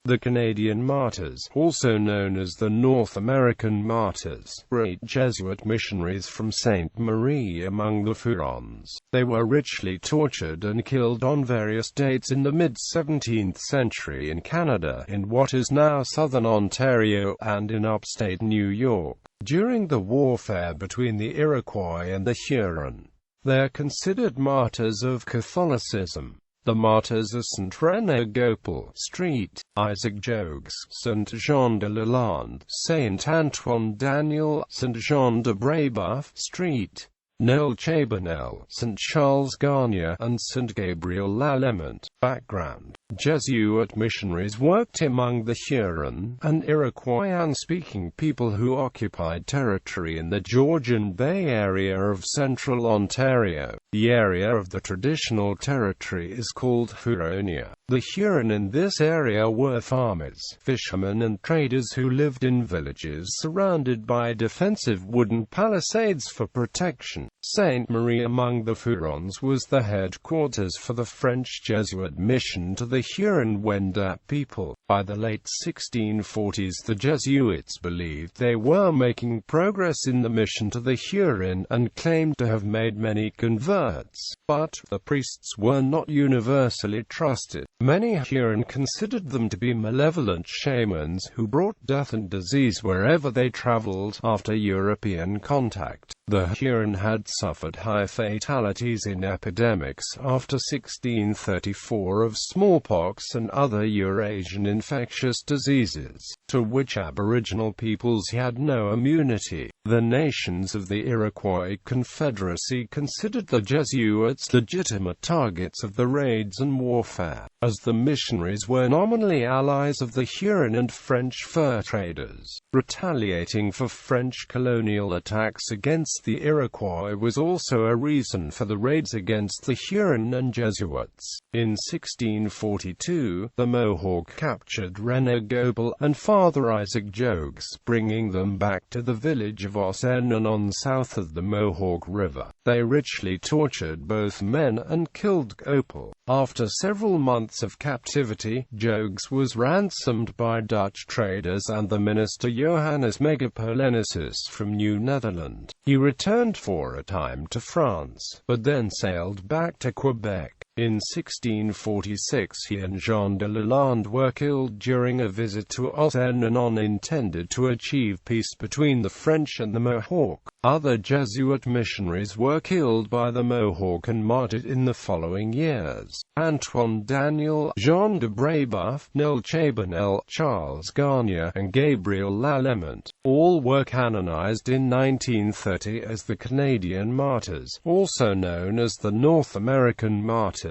The Canadian Martyrs, also known as the North American Martyrs, were 8 Jesuit missionaries from Sainte-Marie among the Hurons. They were ritually tortured and killed on various dates in the mid-17th century in Canada, in what is now southern Ontario, and in upstate New York, during the warfare between the Iroquois and the Huron. They are considered martyrs of Catholicism. The martyrs are Saint René Goupil Street, Isaac Jogues, Saint Jean de Lalande, Saint Antoine Daniel, Saint Jean de Brébeuf Street, Noël Chabanel, Saint Charles Garnier, and Saint Gabriel Lalemant. Background: Jesuit missionaries worked among the Huron and Iroquois-speaking people who occupied territory in the Georgian-They area of central Ontario. The area of the traditional territory is called Huronia. The Huron in this area were farmers, fishermen and traders who lived in villages surrounded by defensive wooden palisades for protection. Sainte-Marie among the Hurons was the headquarters for the French Jesuit mission to the Huron-Wendat people. By the late 1640s, the Jesuits believed they were making progress in the mission to the Huron and claimed to have made many converts, but the priests were not universally trusted. Many Huron considered them to be malevolent shamans who brought death and disease wherever they traveled after European contact. The Huron had suffered high fatalities in epidemics after 1634 of smallpox and other Eurasian infectious diseases, to which Aboriginal peoples had no immunity. The nations of the Iroquois Confederacy considered the Jesuits legitimate targets of the raids and warfare, as the missionaries were nominally allies of the Huron and French fur traders. Retaliating for French colonial attacks against the Iroquois was also a reason for the raids against the Huron and Jesuits. In 1642, the Mohawk captured René Goupil and Father Isaac Jogues, bringing them back to the village of Ossenanon south of the Mohawk River. They ritually tortured both men and killed Goupil. After several months of captivity, Jogues was ransomed by Dutch traders and the minister Johannes Megapolensis from New Netherland. He returned for a time to France, but then sailed back to Quebec. In 1646 he and Jean de Lalande were killed during a visit to Ossenanon intended to achieve peace between the French and the Mohawk. Other Jesuit missionaries were killed by the Mohawk and martyred in the following years. Antoine Daniel, Jean de Brébeuf, Noël Chabanel, Charles Garnier, and Gabriel Lalemant, all were canonized in 1930 as the Canadian Martyrs, also known as the North American Martyrs.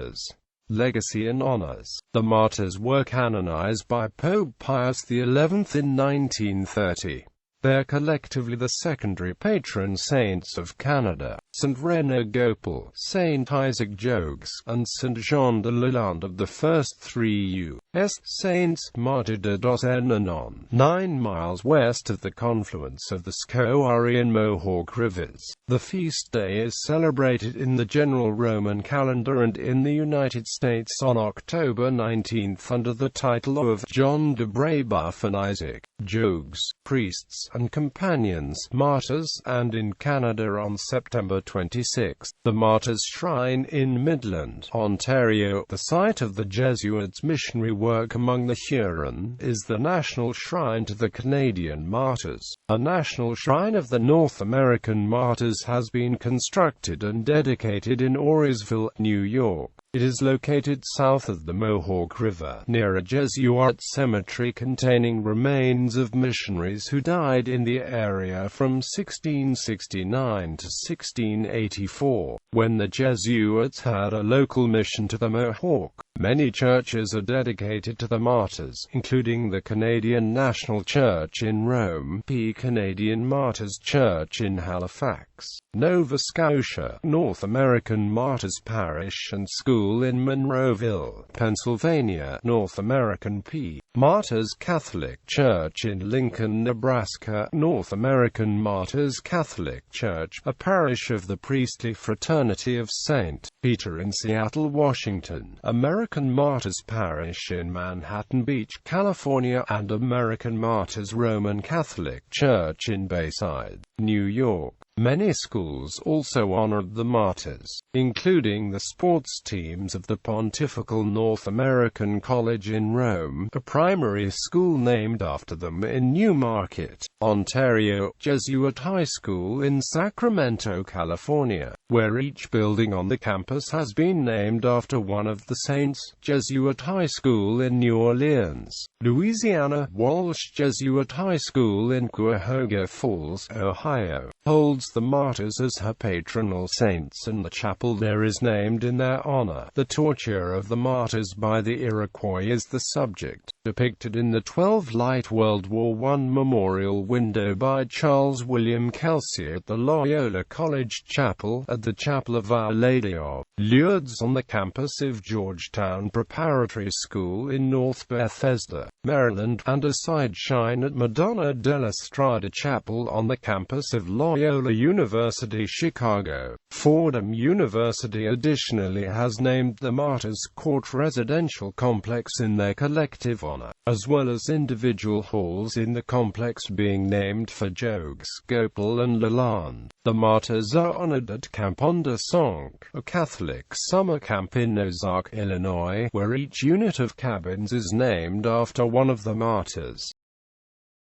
Legacy and honors. The martyrs were canonized by Pope Pius XI in 1930. They are collectively the secondary patron saints of Canada. Saint René Goupil, Saint Isaac Jogues, and Saint Jean de Lalande of the first 3 U.S. saints, martyred at Ossenanon, 9 miles west of the confluence of the Schoharie and Mohawk rivers. The feast day is celebrated in the general Roman calendar and in the United States on October 19th under the title of John de Brébeuf and Isaac Jogues, priests and companions, martyrs, and in Canada on September 26. The Martyrs Shrine in Midland, Ontario, the site of the Jesuits' missionary work among the Huron, is the national shrine to the Canadian Martyrs. A national shrine of the North American Martyrs has been constructed and dedicated in Aurysville, New York. It is located south of the Mohawk River, near a Jesuit cemetery containing remains of missionaries who died in the area from 1669 to 1684, when the Jesuits had a local mission to the Mohawk. Many churches are dedicated to the martyrs, including the Canadian National Church in Rome, P. Canadian Martyrs Church in Halifax, Nova Scotia, North American Martyrs Parish and School in Monroeville, Pennsylvania, North American P. Martyrs Catholic Church in Lincoln, Nebraska, North American Martyrs Catholic Church, a parish of the priestly fraternity of St. Peter in Seattle, Washington, American Martyrs Parish in Manhattan Beach, California, and American Martyrs Roman Catholic Church in Bayside, New York. Many schools also honored the martyrs, including the sports teams of the Pontifical North American College in Rome, a primary school named after them in Newmarket, Ontario, Jesuit High School in Sacramento, California, where each building on the campus has been named after one of the saints, Jesuit High School in New Orleans, Louisiana, Walsh Jesuit High School in Cuyahoga Falls, Ohio, holds the martyrs as her patronal saints, and the chapel there is named in their honor. The torture of the martyrs by the Iroquois is the subject, depicted in the 12-light World War I memorial window by Charles William Kelsey at the Loyola College Chapel, at the Chapel of Our Lady of Lourdes on the campus of Georgetown Preparatory School in North Bethesda, Maryland, and a side shrine at Madonna della Strada Chapel on the campus of Loyola University, Chicago. Fordham University additionally has named the Martyrs Court residential complex in their collective honor, as well as individual halls in the complex being named for Jogues, Gopal and Lalande. The martyrs are honored at Camp Ondersonk, a Catholic summer camp in Ozark, Illinois, where each unit of cabins is named after one of the martyrs.